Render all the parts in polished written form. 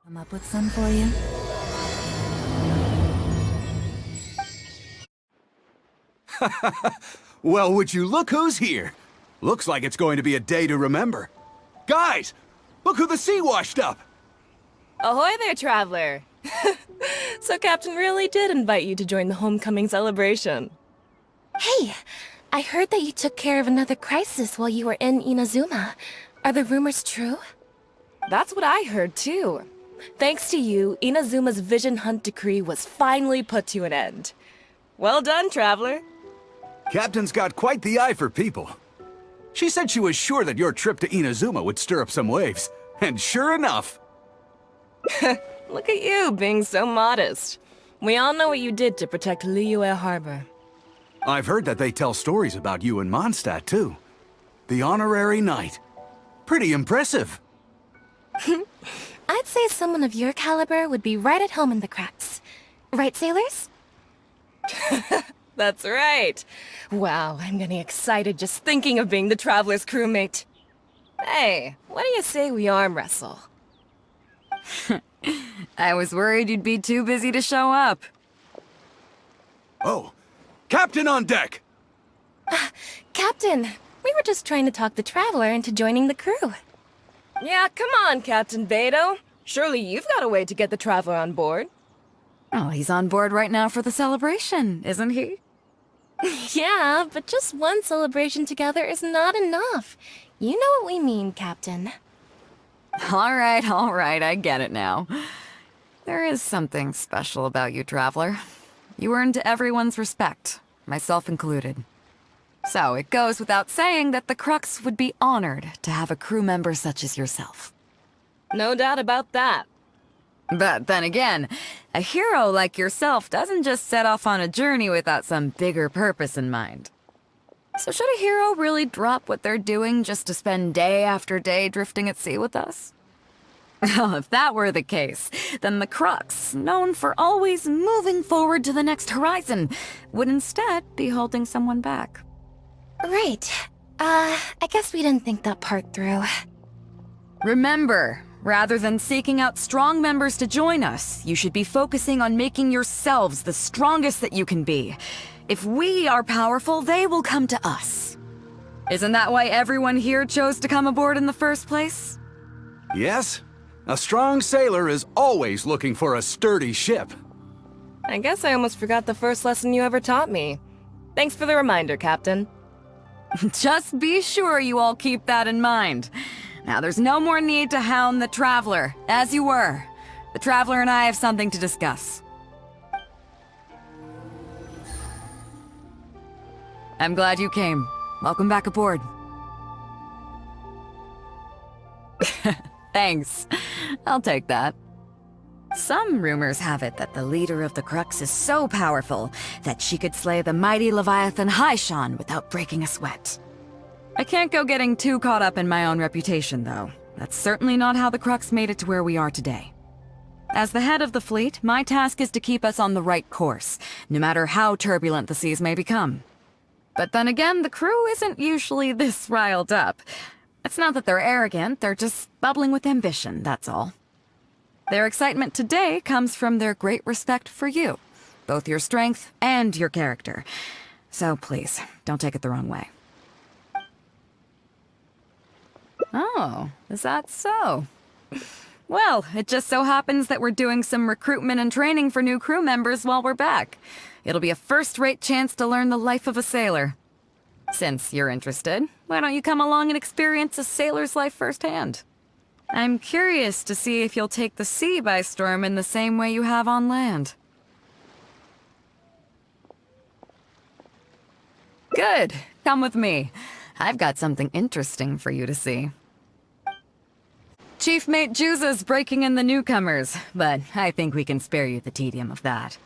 Come up with some for you? Well, would you look who's here? Looks like it's going to be a day to remember. Guys, look who the sea washed up! Ahoy there, traveler! So Captain really did invite you to join the homecoming celebration. Hey, I heard that you took care of another crisis while you were in Inazuma. Are the rumors true? That's what I heard too. Thanks to you, Inazuma's Vision Hunt decree was finally put to an end. Well done, traveler. Captain's got quite the eye for people. She said she was sure that your trip to Inazuma would stir up some waves. And sure enough... Look at you, being so modest. We all know what you did to protect Liyue Harbor. I've heard that they tell stories about you in Mondstadt, too. The honorary knight. Pretty impressive. I'd say someone of your caliber would be right at home in the cracks. Right, sailors? That's right. Wow, I'm getting excited just thinking of being the Traveler's crewmate. Hey, what do you say we arm wrestle? I was worried you'd be too busy to show up. Oh, Captain on deck! Captain, we were just trying to talk the Traveler into joining the crew. Yeah, come on, Captain Beidou. Surely you've got a way to get the Traveler on board. Oh, he's on board right now for the celebration, isn't he? Yeah, but just one celebration together is not enough. You know what we mean, Captain. All right, I get it now. There is something special about you, Traveler. You earned everyone's respect, myself included. So it goes without saying that the Crux would be honored to have a crew member such as yourself. No doubt about that. But then again, a hero like yourself doesn't just set off on a journey without some bigger purpose in mind. So should a hero really drop what they're doing just to spend day after day drifting at sea with us? Well, if that were the case, then the Crux, known for always moving forward to the next horizon, would instead be holding someone back. Right. I guess we didn't think that part through. Remember, rather than seeking out strong members to join us, you should be focusing on making yourselves the strongest that you can be. If we are powerful, they will come to us. Isn't that why everyone here chose to come aboard in the first place? Yes, a strong sailor is always looking for a sturdy ship. I guess I almost forgot the first lesson you ever taught me. Thanks for the reminder, Captain. Just be sure you all keep that in mind. Now, there's no more need to hound the Traveler, as you were. The Traveler and I have something to discuss. I'm glad you came. Welcome back aboard. Thanks. I'll take that. Some rumors have it that the leader of the Crux is so powerful that she could slay the mighty Leviathan Haishan without breaking a sweat. I can't go getting too caught up in my own reputation, though. That's certainly not how the Crux made it to where we are today. As the head of the fleet, my task is to keep us on the right course, no matter how turbulent the seas may become. But then again, the crew isn't usually this riled up. It's not that they're arrogant, they're just bubbling with ambition, that's all. Their excitement today comes from their great respect for you, both your strength and your character. So please, don't take it the wrong way. Oh, is that so? Well, it just so happens that we're doing some recruitment and training for new crew members while we're back. It'll be a first-rate chance to learn the life of a sailor. Since you're interested, why don't you come along and experience a sailor's life firsthand? I'm curious to see if you'll take the sea by storm in the same way you have on land. Good. Come with me. I've got something interesting for you to see. Chief Mate Juza's breaking in the newcomers, but I think we can spare you the tedium of that.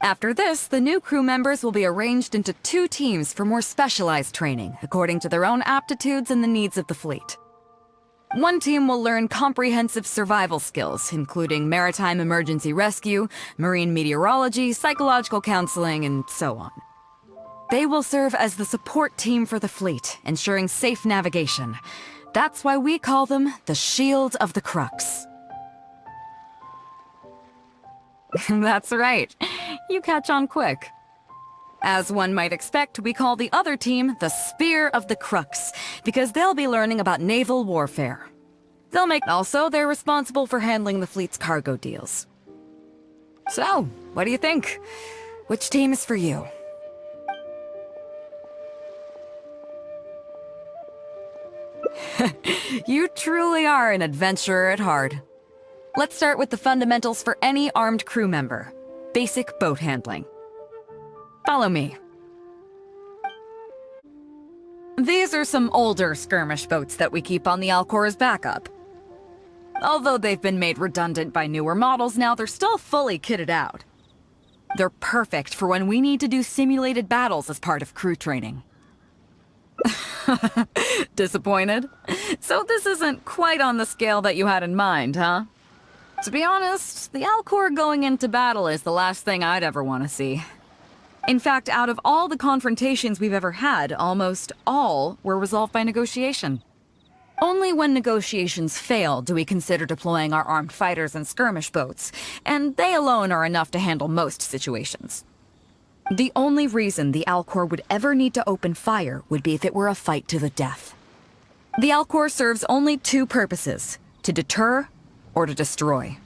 After this, the new crew members will be arranged into 2 teams for more specialized training, according to their own aptitudes and the needs of the fleet. One team will learn comprehensive survival skills, including maritime emergency rescue, marine meteorology, psychological counseling, and so on. They will serve as the support team for the fleet, ensuring safe navigation. That's why we call them the Shield of the Crux. That's right. You catch on quick. As one might expect, we call the other team the Spear of the Crux, because they'll be learning about naval warfare. Also, they're responsible for handling the fleet's cargo deals. So, what do you think? Which team is for you? You truly are an adventurer at heart. Let's start with the fundamentals for any armed crew member. Basic boat handling. Follow me. These are some older skirmish boats that we keep on the Alcor as backup. Although they've been made redundant by newer models now, they're still fully kitted out. They're perfect for when we need to do simulated battles as part of crew training. Disappointed? So this isn't quite on the scale that you had in mind, huh? To be honest, the Alcor going into battle is the last thing I'd ever want to see. In fact, out of all the confrontations we've ever had, almost all were resolved by negotiation. Only when negotiations fail do we consider deploying our armed fighters and skirmish boats, and they alone are enough to handle most situations. The only reason the Alcor would ever need to open fire would be if it were a fight to the death. The Alcor serves only two purposes: to deter or to destroy.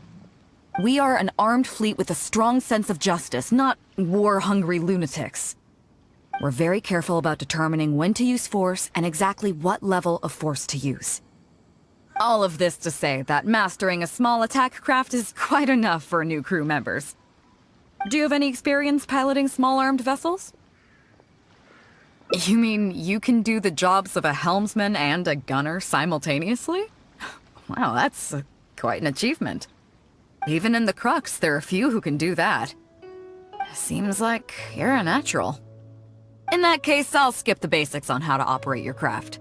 We are an armed fleet with a strong sense of justice, not war-hungry lunatics. We're very careful about determining when to use force and exactly what level of force to use. All of this to say that mastering a small attack craft is quite enough for new crew members. Do you have any experience piloting small armed vessels? You mean you can do the jobs of a helmsman and a gunner simultaneously? Wow, that's quite an achievement. Even in the Crux, there are few who can do that. Seems like you're a natural. In that case, I'll skip the basics on how to operate your craft.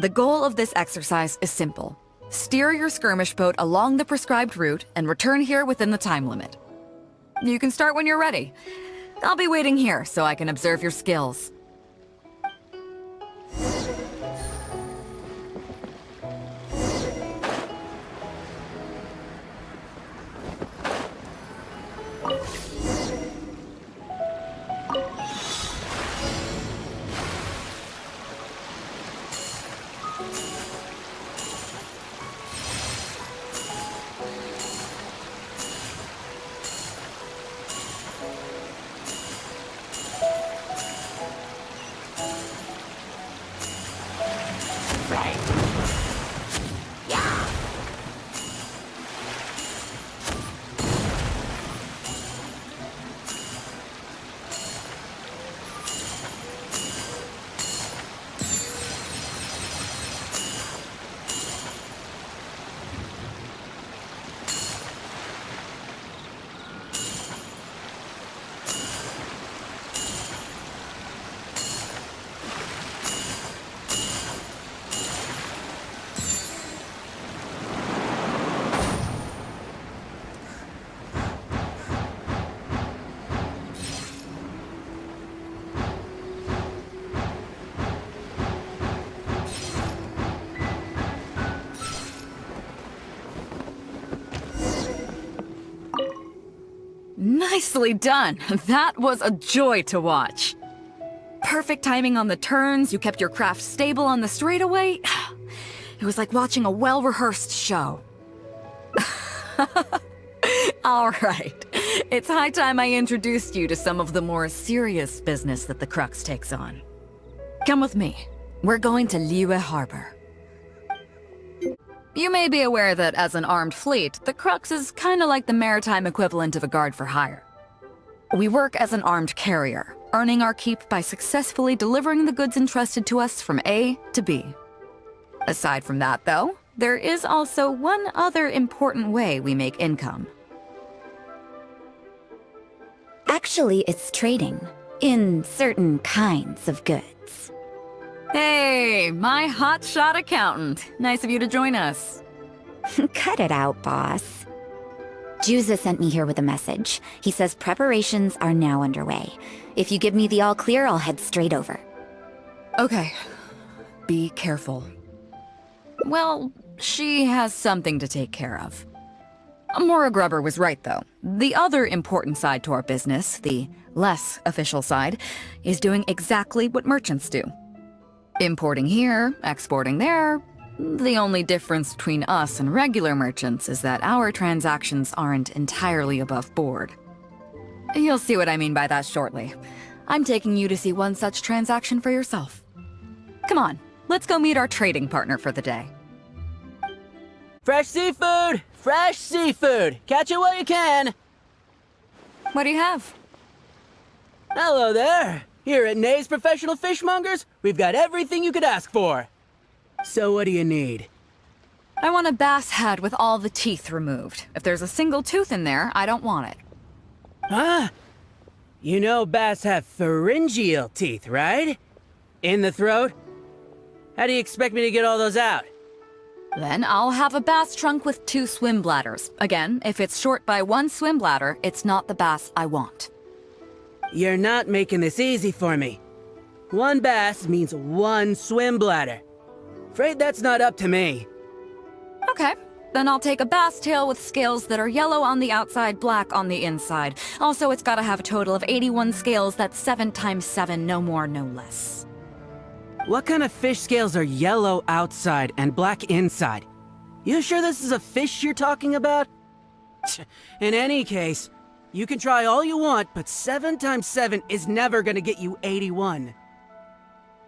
The goal of this exercise is simple. Steer your skirmish boat along the prescribed route and return here within the time limit. You can start when you're ready. I'll be waiting here so I can observe your skills. Nicely done! That was a joy to watch. Perfect timing on the turns, you kept your craft stable on the straightaway. It was like watching a well-rehearsed show. Alright, it's high time I introduced you to some of the more serious business that the Crux takes on. Come with me. We're going to Liyue Harbor. You may be aware that as an armed fleet, the Crux is kinda like the maritime equivalent of a guard for hire. We work as an armed carrier, earning our keep by successfully delivering the goods entrusted to us from A to B. Aside from that, though, there is also one other important way we make income. Actually, it's trading. In certain kinds of goods. Hey, my hotshot accountant. Nice of you to join us. Cut it out, boss. Juza sent me here with a message. He says preparations are now underway. If you give me the all clear, I'll head straight over. Okay. Be careful. Well, she has something to take care of. Mora Grubber was right, though. The other important side to our business, the less official side, is doing exactly what merchants do. Importing here, exporting there. The only difference between us and regular merchants is that our transactions aren't entirely above board. You'll see what I mean by that shortly. I'm taking you to see one such transaction for yourself. Come on, let's go meet our trading partner for the day. Fresh seafood! Fresh seafood! Catch it while you can! What do you have? Hello there! Here at Nay's Professional Fishmongers, we've got everything you could ask for. So what do you need? I want a bass head with all the teeth removed. If there's a single tooth in there, I don't want it. Huh? You know bass have pharyngeal teeth, right? In the throat? How do you expect me to get all those out? Then I'll have a bass trunk with 2 swim bladders. Again, if it's short by 1 swim bladder, it's not the bass I want. You're not making this easy for me. 1 bass means 1 swim bladder. Afraid that's not up to me. Okay, then I'll take a bass tail with scales that are yellow on the outside, black on the inside. Also, it's gotta have a total of 81 scales, that's 7 times 7, no more, no less. What kind of fish scales are yellow outside and black inside? You sure this is a fish you're talking about? In any case, you can try all you want, but 7 times 7 is never gonna get you 81.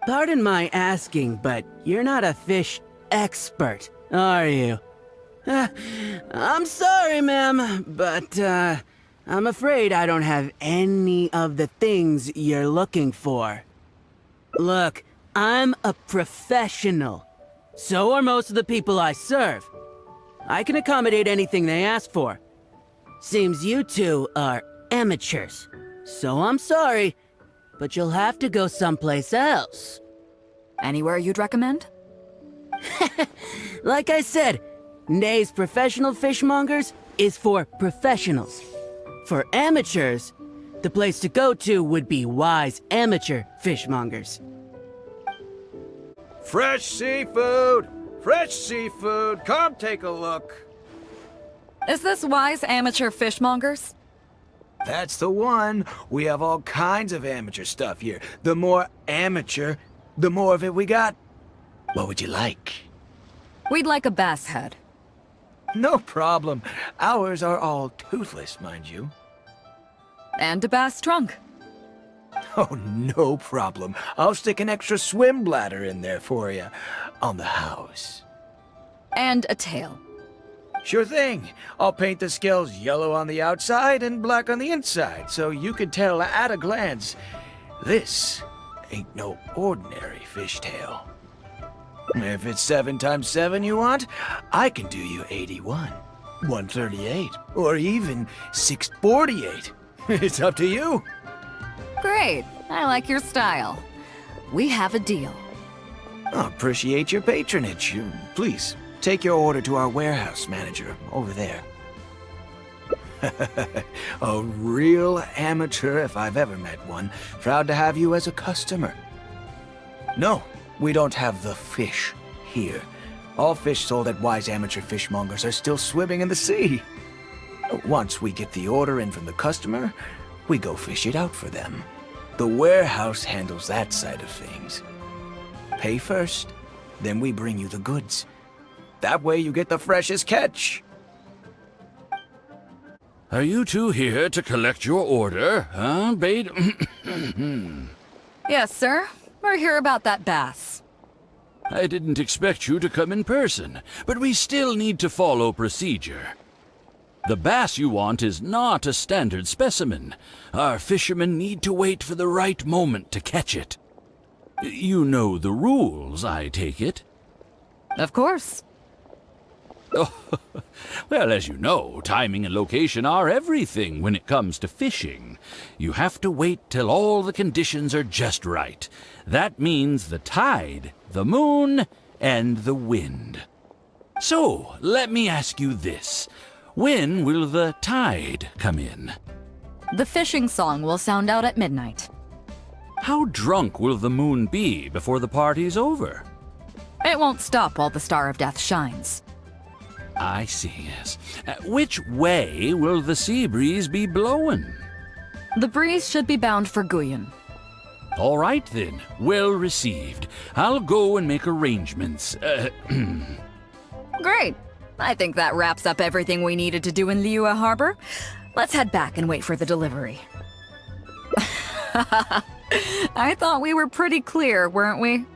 Pardon my asking, but you're not a fish expert, are you? I'm sorry, ma'am, but I'm afraid I don't have any of the things you're looking for. Look, I'm a professional. So are most of the people I serve. I can accommodate anything they ask for. Seems you two are amateurs. So I'm sorry, but you'll have to go someplace else. Anywhere you'd recommend? Like I said, Nay's Professional Fishmongers is for professionals. For amateurs, the place to go to would be Wise Amateur Fishmongers. Fresh seafood! Fresh seafood! Come take a look. Is this Wise Amateur Fishmongers? That's the one. We have all kinds of amateur stuff here. The more amateur, the more of it we got. What would you like? We'd like a bass head. No problem. Ours are all toothless, mind you. And a bass trunk. Oh, no problem. I'll stick an extra swim bladder in there for you. On the house. And a tail. Sure thing. I'll paint the scales yellow on the outside and black on the inside, so you can tell at a glance, this ain't no ordinary fishtail. If it's 7 times 7 you want, I can do you 81, 138, or even 648. It's up to you. Great. I like your style. We have a deal. I appreciate your patronage. Please, take your order to our warehouse manager over there. A real amateur if I've ever met one. Proud to have you as a customer. No, we don't have the fish here. All fish sold at Wise Amateur Fishmongers are still swimming in the sea. Once we get the order in from the customer, we go fish it out for them. The warehouse handles that side of things. Pay first, then we bring you the goods. That way you get the freshest catch. Are you two here to collect your order, huh, Beidou? Yes, sir. We're here about that bass. I didn't expect you to come in person, but we still need to follow procedure. The bass you want is not a standard specimen. Our fishermen need to wait for the right moment to catch it. You know the rules, I take it? Of course. Oh, well, as you know, timing and location are everything when it comes to fishing. You have to wait till all the conditions are just right. That means the tide, the moon, and the wind. So, let me ask you this. When will the tide come in? The fishing song will sound out at midnight. How drunk will the moon be before the party's over? It won't stop while the Star of Death shines. I see, yes. Which way will the sea breeze be blowing? The breeze should be bound for Guyan. All right, then. Well received. I'll go and make arrangements. Great. I think that wraps up everything we needed to do in Liyue Harbor. Let's head back and wait for the delivery. I thought we were pretty clear, weren't we?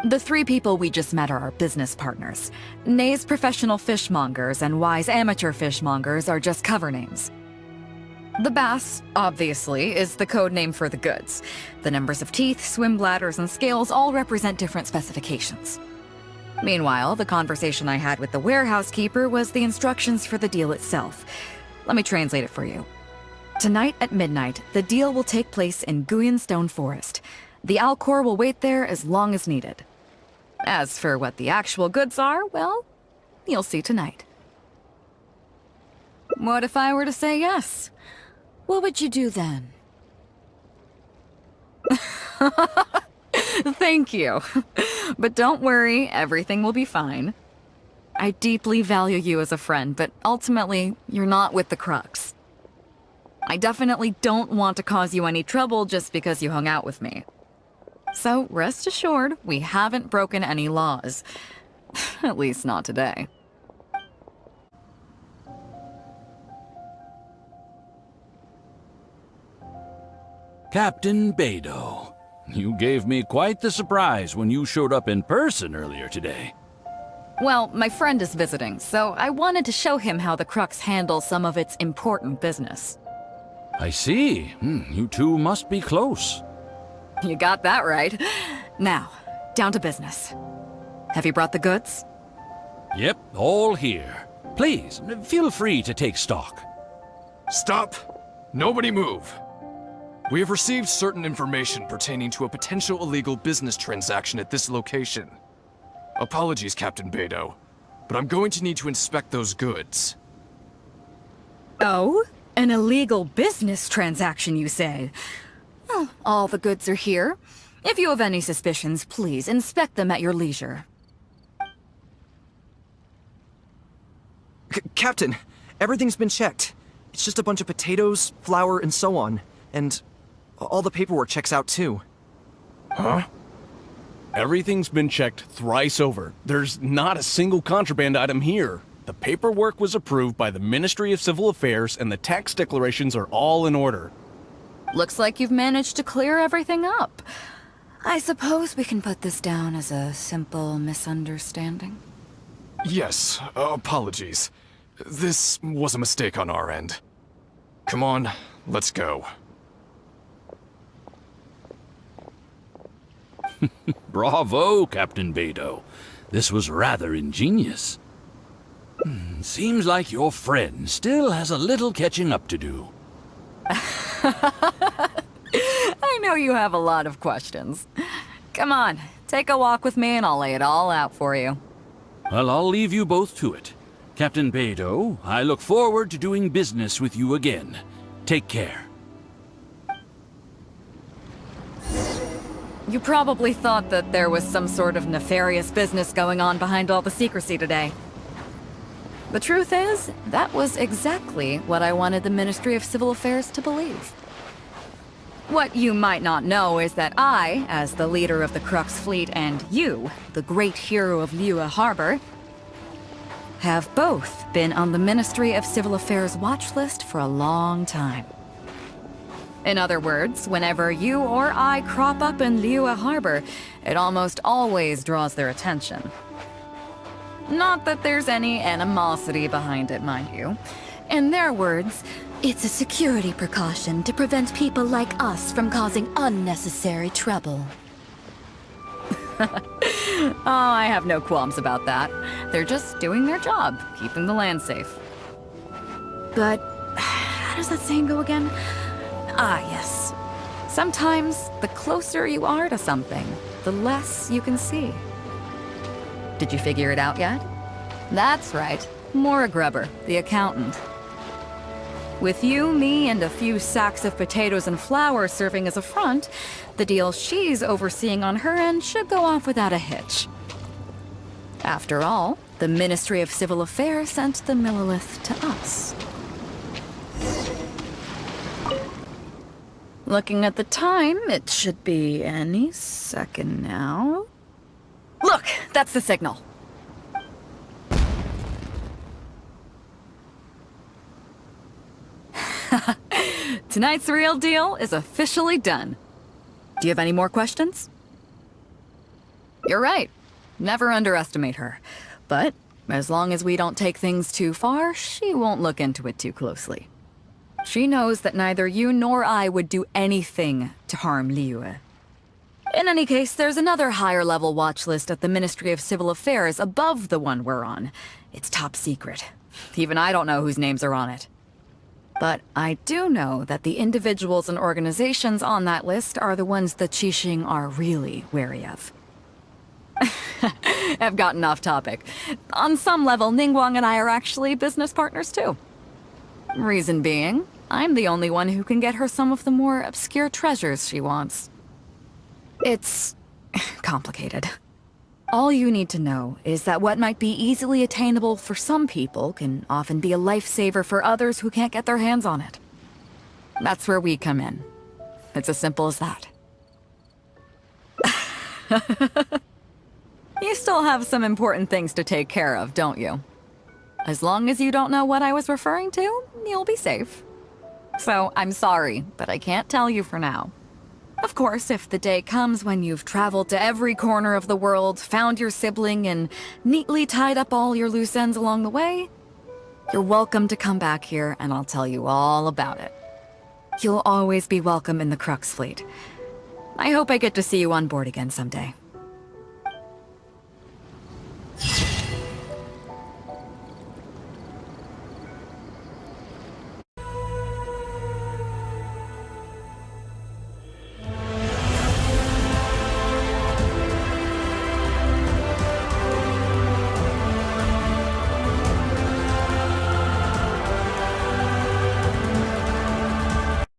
The three people we just met are our business partners. Nay's professional fishmongers and Y's amateur fishmongers are just cover names. The bass, obviously, is the code name for the goods. The numbers of teeth, swim bladders, and scales all represent different specifications. Meanwhile, the conversation I had with the warehouse keeper was the instructions for the deal itself. Let me translate it for you. Tonight at midnight, the deal will take place in Guyan Stone Forest. The Alcor will wait there as long as needed. As for what the actual goods are, well, you'll see tonight. What if I were to say yes? What would you do then? Thank you. But don't worry, everything will be fine. I deeply value you as a friend, but ultimately, you're not with the Crux. I definitely don't want to cause you any trouble just because you hung out with me. So rest assured, we haven't broken any laws. At least not today. Captain Beidou, you gave me quite the surprise when you showed up in person earlier today. Well, my friend is visiting, so I wanted to show him how the Crux handles some of its important business. I see. You two must be close. You got that right. Now, down to business. Have you brought the goods? Yep, all here. Please, feel free to take stock. Stop! Nobody move! We have received certain information pertaining to a potential illegal business transaction at this location. Apologies, Captain Beidou, but I'm going to need to inspect those goods. Oh? An illegal business transaction, you say? Well, all the goods are here. If you have any suspicions, please inspect them at your leisure. Captain, everything's been checked. It's just a bunch of potatoes, flour, and so on. And all the paperwork checks out too. Huh? Everything's been checked thrice over. There's not a single contraband item here. The paperwork was approved by the Ministry of Civil Affairs and the tax declarations are all in order. Looks like you've managed to clear everything up. I suppose we can put this down as a simple misunderstanding. Yes, apologies. This was a mistake on our end. Come on, let's go. Bravo, Captain Beidou. This was rather ingenious. Seems like your friend still has a little catching up to do. I know you have a lot of questions. Come on, take a walk with me and I'll lay it all out for you. Well, I'll leave you both to it. Captain Beidou, I look forward to doing business with you again. Take care. You probably thought that there was some sort of nefarious business going on behind all the secrecy today. The truth is, that was exactly what I wanted the Ministry of Civil Affairs to believe. What you might not know is that I, as the leader of the Crux fleet, and you, the great hero of Liyue Harbor, have both been on the Ministry of Civil Affairs watch list for a long time. In other words, whenever you or I crop up in Liyue Harbor, it almost always draws their attention. Not that there's any animosity behind it, mind you. In their words, it's a security precaution to prevent people like us from causing unnecessary trouble. Oh, I have no qualms about that. They're just doing their job, keeping the land safe. But how does that saying go again? Ah, yes. Sometimes the closer you are to something, the less you can see. Did you figure it out yet? That's right. Maura Grubber, the accountant. With you, me, and a few sacks of potatoes and flour serving as a front, the deal she's overseeing on her end should go off without a hitch. After all, The Ministry of Civil Affairs sent the Millilith to us. Looking at the time, it should be any second now. Look, that's the signal. Tonight's real deal is officially done. Do you have any more questions? You're right. Never underestimate her. But as long as we don't take things too far, she won't look into it too closely. She knows that neither you nor I would do anything to harm Liu. In any case, there's another higher-level watch list at the Ministry of Civil Affairs above the one we're on. It's top secret. Even I don't know whose names are on it. But I do know that the individuals and organizations on that list are the ones the Qixing are really wary of. I've gotten off topic. On some level, Ningguang and I are actually business partners too. Reason being, I'm the only one who can get her some of the more obscure treasures she wants. It's complicated. All you need to know is that what might be easily attainable for some people can often be a lifesaver for others who can't get their hands on it. That's where we come in. It's as simple as that. You still have some important things to take care of, don't you? As long as you don't know what I was referring to, you'll be safe. So, I'm sorry, but I can't tell you for now. Of course, if the day comes when you've traveled to every corner of the world, found your sibling, and neatly tied up all your loose ends along the way, you're welcome to come back here and I'll tell you all about it. You'll always be welcome in the Crux fleet. I hope I get to see you on board again someday.